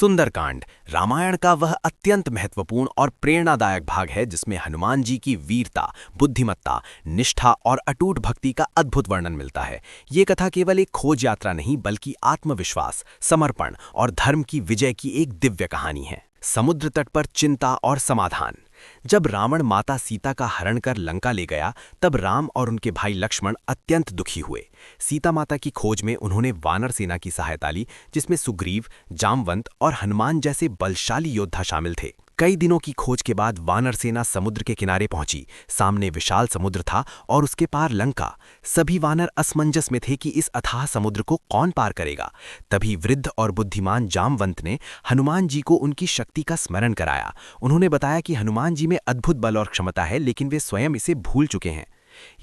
सुंदरकांड रामायण का वह अत्यंत महत्वपूर्ण और प्रेरणादायक भाग है जिसमें हनुमान जी की वीरता, बुद्धिमत्ता, निष्ठा और अटूट भक्ति का अद्भुत वर्णन मिलता है। ये कथा केवल एक खोज यात्रा नहीं बल्कि आत्मविश्वास, समर्पण और धर्म की विजय की एक दिव्य कहानी है। समुद्र तट पर चिंता और समाधान। जब रावण माता सीता का हरण कर लंका ले गया तब राम और उनके भाई लक्ष्मण अत्यंत दुखी हुए। सीता माता की खोज में उन्होंने वानर सेना की सहायता ली जिसमें सुग्रीव, जामवंत और हनुमान जैसे बलशाली योद्धा शामिल थे। कई दिनों की खोज के बाद वानर सेना समुद्र के किनारे पहुंची। सामने विशाल समुद्र था और उसके पार लंका। सभी वानर असमंजस में थे कि इस अथाह समुद्र को कौन पार करेगा। तभी वृद्ध और बुद्धिमान जामवंत ने हनुमान जी को उनकी शक्ति का स्मरण कराया। उन्होंने बताया कि हनुमान जी में अद्भुत बल और क्षमता है लेकिन वे स्वयं इसे भूल चुके हैं।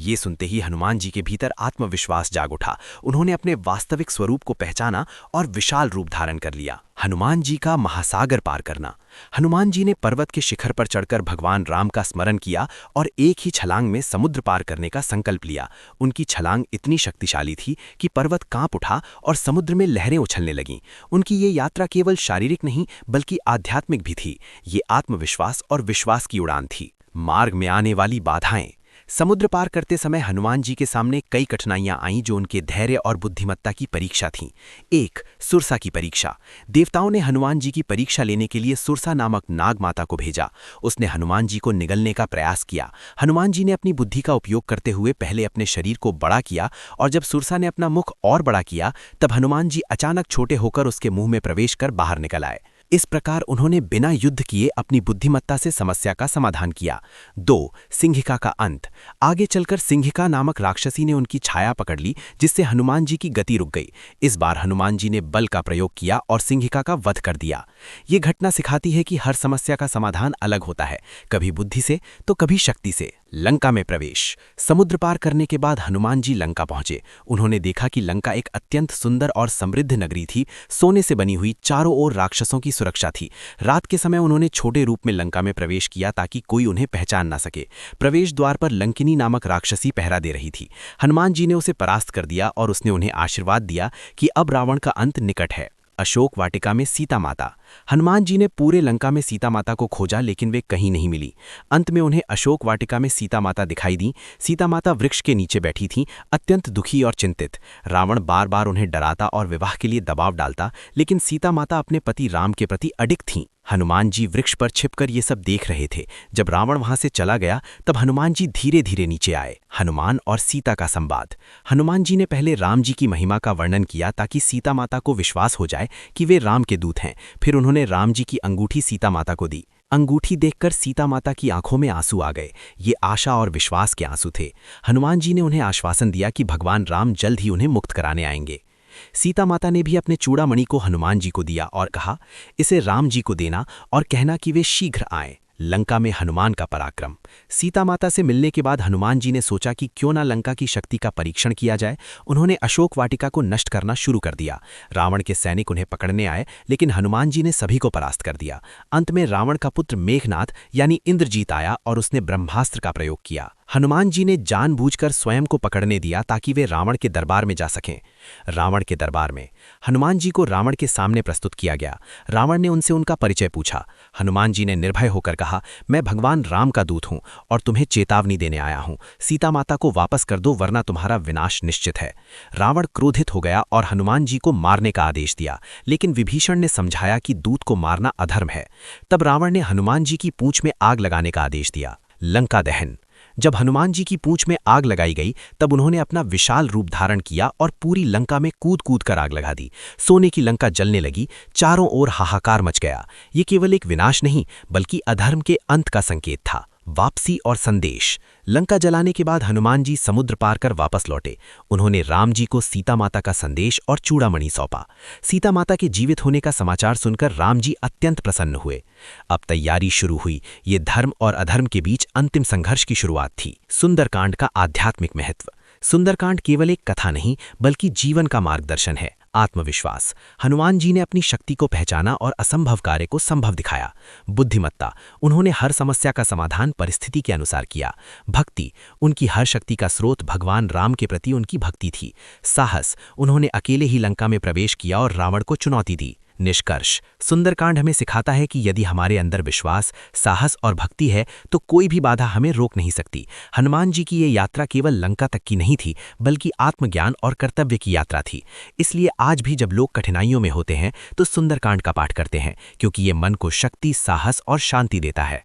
ये सुनते ही हनुमान जी के भीतर आत्मविश्वास जाग उठा। उन्होंने अपने वास्तविक स्वरूप को पहचाना और विशाल रूप धारण कर लिया। हनुमान जी का महासागर पार करना। हनुमान जी ने पर्वत के शिखर पर चढ़कर भगवान राम का स्मरण किया और एक ही छलांग में समुद्र पार करने का संकल्प लिया। उनकी छलांग इतनी शक्तिशाली थी कि पर्वत कांप उठा और समुद्र में लहरें उछलने लगीं। उनकी ये यात्रा केवल शारीरिक नहीं बल्कि आध्यात्मिक भी थी। ये आत्मविश्वास और विश्वास की उड़ान थी। मार्ग में आने वाली बाधाएं। समुद्र पार करते समय हनुमान जी के सामने कई कठिनाइयां आईं जो उनके धैर्य और बुद्धिमत्ता की परीक्षा थीं। एक, सुरसा की परीक्षा। देवताओं ने हनुमान जी की परीक्षा लेने के लिए सुरसा नामक नाग माता को भेजा। उसने हनुमान जी को निगलने का प्रयास किया। हनुमान जी ने अपनी बुद्धि का उपयोग करते हुए पहले अपने शरीर को बड़ा किया और जब सुरसा ने अपना मुख और बड़ा किया तब हनुमान जी अचानक छोटे होकर उसके मुंह में प्रवेश कर बाहर निकल आए। इस प्रकार उन्होंने बिना युद्ध किए अपनी बुद्धिमत्ता से समस्या का समाधान किया। 2, सिंहिका का अंत। आगे चलकर सिंहिका नामक राक्षसी ने उनकी छाया पकड़ ली जिससे हनुमान जी की गति रुक गई। इस बार हनुमान जी ने बल का प्रयोग किया और सिंहिका का वध कर दिया। ये घटना सिखाती है कि हर समस्या का समाधान अलग होता है, कभी बुद्धि से तो कभी शक्ति से। लंका में प्रवेश। समुद्र पार करने के बाद हनुमान जी लंका पहुंचे। उन्होंने देखा कि लंका एक अत्यंत सुंदर और समृद्ध नगरी थी। सोने से बनी हुई, चारों ओर राक्षसों की सुरक्षा थी। रात के समय उन्होंने छोटे रूप में लंका में प्रवेश किया ताकि कोई उन्हें पहचान ना सके। प्रवेश द्वार पर लंकिनी नामक राक्षसी पहरा दे रही थी। हनुमान जी ने उसे परास्त कर दिया और उसने उन्हें आशीर्वाद दिया कि अब रावण का अंत निकट है। अशोक वाटिका में सीता माता। हनुमान जी ने पूरे लंका में सीता माता को खोजा लेकिन वे कहीं नहीं मिली। अंत में उन्हें अशोक वाटिका में सीता माता दिखाई दी। सीता माता वृक्ष के नीचे बैठी थीं, अत्यंत दुखी और चिंतित। रावण बार बार उन्हें डराता और विवाह के लिए दबाव डालता लेकिन सीता माता अपने पति राम के प्रति अडिग थीं। हनुमान जी वृक्ष पर छिपकर ये सब देख रहे थे। जब रावण वहां से चला गया तब हनुमान जी धीरे धीरे नीचे आए। हनुमान और सीता का संवाद। हनुमान जी ने पहले राम जी की महिमा का वर्णन किया ताकि सीता माता को विश्वास हो जाए कि वे राम के दूत हैं। फिर उन्होंने राम जी की अंगूठी सीता माता को दी। अंगूठी देखकर सीता माता की आंखों में आंसू आ गए। ये आशा और विश्वास के आंसू थे। हनुमान जी ने उन्हें आश्वासन दिया कि भगवान राम जल्द ही उन्हें मुक्त कराने आएंगे। सीता माता ने भी अपने चूड़ामणि को हनुमान जी को दिया और कहा, इसे राम जी को देना और कहना कि वे शीघ्र आएं। लंका में हनुमान का पराक्रम। सीता माता से मिलने के बाद हनुमान जी ने सोचा कि क्यों ना लंका की शक्ति का परीक्षण किया जाए। उन्होंने अशोक वाटिका को नष्ट करना शुरू कर दिया। रावण के सैनिक उन्हें पकड़ने आए लेकिन हनुमान जी ने सभी को परास्त कर दिया। अंत में रावण का पुत्र मेघनाथ यानी इंद्रजीत आया और उसने ब्रह्मास्त्र का प्रयोग किया। हनुमान जी ने जानबूझकर स्वयं को पकड़ने दिया ताकि वे रावण के दरबार में जा सकें। रावण के दरबार में हनुमान जी को रावण के सामने प्रस्तुत किया गया। रावण ने उनसे उनका परिचय पूछा। हनुमान जी ने निर्भय होकर कहा, मैं भगवान राम का दूत हूं और तुम्हें चेतावनी देने आया हूं। सीता माता को वापस कर दो वरना तुम्हारा विनाश निश्चित है। रावण क्रोधित हो गया और हनुमान जी को मारने का आदेश दिया लेकिन विभीषण ने समझाया कि दूत को मारना अधर्म है। तब रावण ने हनुमान जी की पूंछ में आग लगाने का आदेश दिया। लंका दहन। जब हनुमान जी की पूंछ में आग लगाई गई तब उन्होंने अपना विशाल रूप धारण किया और पूरी लंका में कूद कूद कर आग लगा दी। सोने की लंका जलने लगी। चारों ओर हाहाकार मच गया। ये केवल एक विनाश नहीं बल्कि अधर्म के अंत का संकेत था। वापसी और संदेश। लंका जलाने के बाद हनुमान जी समुद्र पार कर वापस लौटे। उन्होंने राम जी को सीता माता का संदेश और चूड़ामणि सौंपा। सीता माता के जीवित होने का समाचार सुनकर राम जी अत्यंत प्रसन्न हुए। अब तैयारी शुरू हुई। ये धर्म और अधर्म के बीच अंतिम संघर्ष की शुरुआत थी। सुंदरकांड का आध्यात्मिक महत्व। सुंदरकांड केवल एक कथा नहीं बल्कि जीवन का मार्गदर्शन है। आत्मविश्वास। हनुमान जी ने अपनी शक्ति को पहचाना और असंभव कार्य को संभव दिखाया। बुद्धिमत्ता। उन्होंने हर समस्या का समाधान परिस्थिति के अनुसार किया। भक्ति। उनकी हर शक्ति का स्रोत भगवान राम के प्रति उनकी भक्ति थी। साहस। उन्होंने अकेले ही लंका में प्रवेश किया और रावण को चुनौती दी। निष्कर्ष, सुंदरकांड हमें सिखाता है कि यदि हमारे अंदर विश्वास, साहस और भक्ति है तो कोई भी बाधा हमें रोक नहीं सकती। हनुमान जी की ये यात्रा केवल लंका तक की नहीं थी, बल्कि आत्मज्ञान और कर्तव्य की यात्रा थी। इसलिए आज भी जब लोग कठिनाइयों में होते हैं तो सुंदरकांड का पाठ करते हैं, क्योंकि ये मन को शक्ति, साहस और शांति देता है।